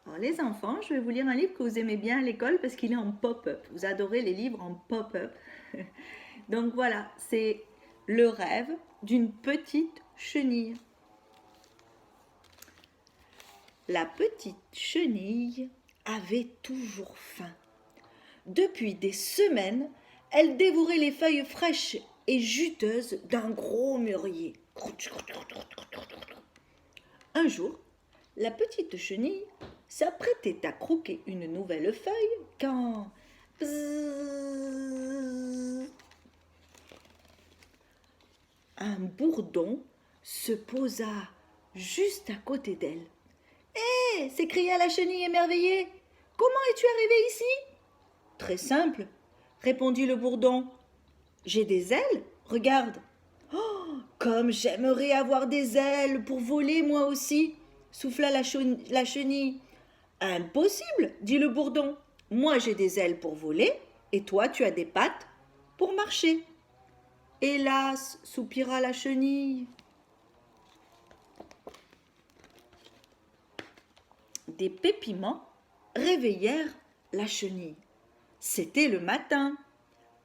Alors les enfants, je vais vous lire un livre que vous aimez bien à l'école parce qu'il est en pop-up. Vous adorez les livres en pop-up. Donc voilà, c'est le rêve d'une petite chenille. La petite chenille avait toujours faim. Depuis des semaines, elle dévorait les feuilles fraîches et juteuses d'un gros mûrier. Un jour, la petite chenille s'apprêtait à croquer une nouvelle feuille quand... Bzzz, un bourdon se posa juste à côté d'elle. Hé s'écria la chenille émerveillée. Comment es-tu arrivée ici? Très simple, répondit le bourdon. J'ai des ailes, regarde. Oh, comme j'aimerais avoir des ailes pour voler moi aussi, souffla la chenille. Impossible, dit le bourdon. Moi j'ai des ailes pour voler, et toi tu as des pattes pour marcher. Hélas, soupira la chenille. Des pépiments réveillèrent la chenille. C'était le matin.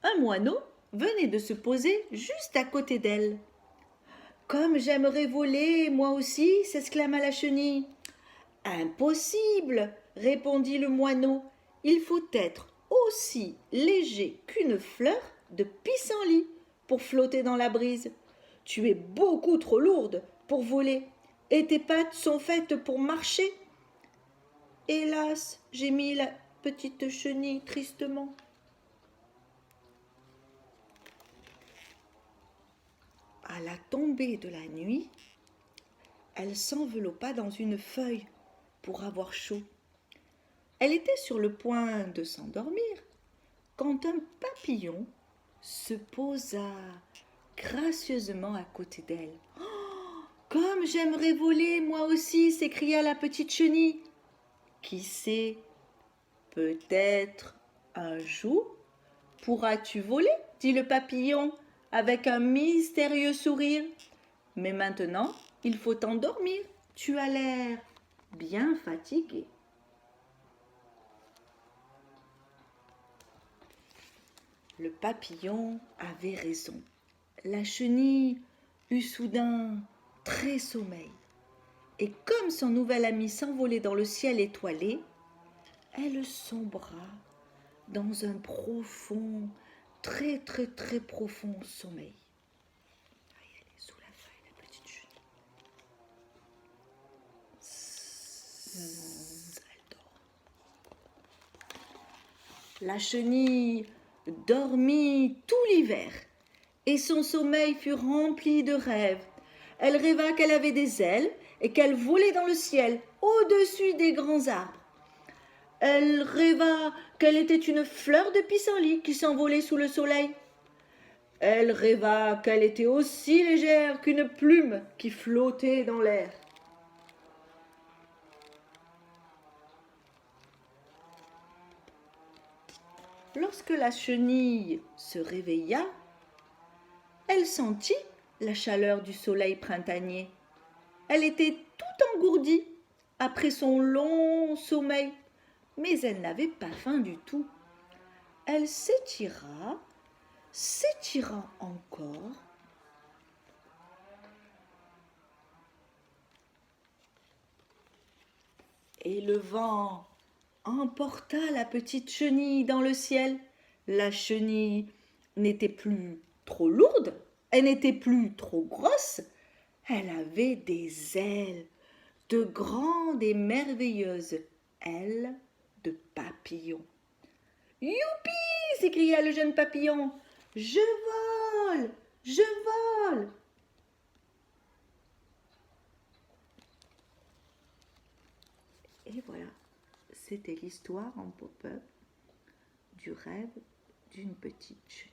Un moineau venait de se poser juste à côté d'elle. Comme j'aimerais voler, moi aussi, s'exclama la chenille. Impossible, répondit le moineau. Il faut être aussi léger qu'une fleur de pissenlit pour flotter dans la brise. Tu es beaucoup trop lourde pour voler, et tes pattes sont faites pour marcher. Hélas, gémit la petite chenille tristement. À la tombée de la nuit, elle s'enveloppa dans une feuille pour avoir chaud. Elle était sur le point de s'endormir quand un papillon se posa gracieusement à côté d'elle. Oh, comme j'aimerais voler, moi aussi, s'écria la petite chenille. Qui sait, peut-être un jour pourras-tu voler, dit le papillon avec un mystérieux sourire. Mais maintenant, il faut t'endormir. Tu as l'air bien fatigué. Le papillon avait raison. La chenille eut soudain très sommeil. Et comme son nouvel ami s'envolait dans le ciel étoilé, elle sombra dans un profond, très profond sommeil. Elle est sous la feuille, la petite chenille. Elle dort. La chenille dormit tout l'hiver et son sommeil fut rempli de rêves. Elle rêva qu'elle avait des ailes et qu'elle volait dans le ciel au-dessus des grands arbres. Elle rêva qu'elle était une fleur de pissenlit qui s'envolait sous le soleil. Elle rêva qu'elle était aussi légère qu'une plume qui flottait dans l'air. Lorsque la chenille se réveilla, elle sentit la chaleur du soleil printanier. Elle était toute engourdie après son long sommeil, mais elle n'avait pas faim du tout. Elle s'étira encore, et le vent emporta la petite chenille dans le ciel. La chenille n'était plus trop lourde, elle n'était plus trop grosse, elle avait des ailes, de grandes et merveilleuses ailes de papillon. Youpi! S'écria le jeune papillon. Je vole! Je vole! Et voilà, c'était l'histoire en pop-up du rêve d'une petite chenille.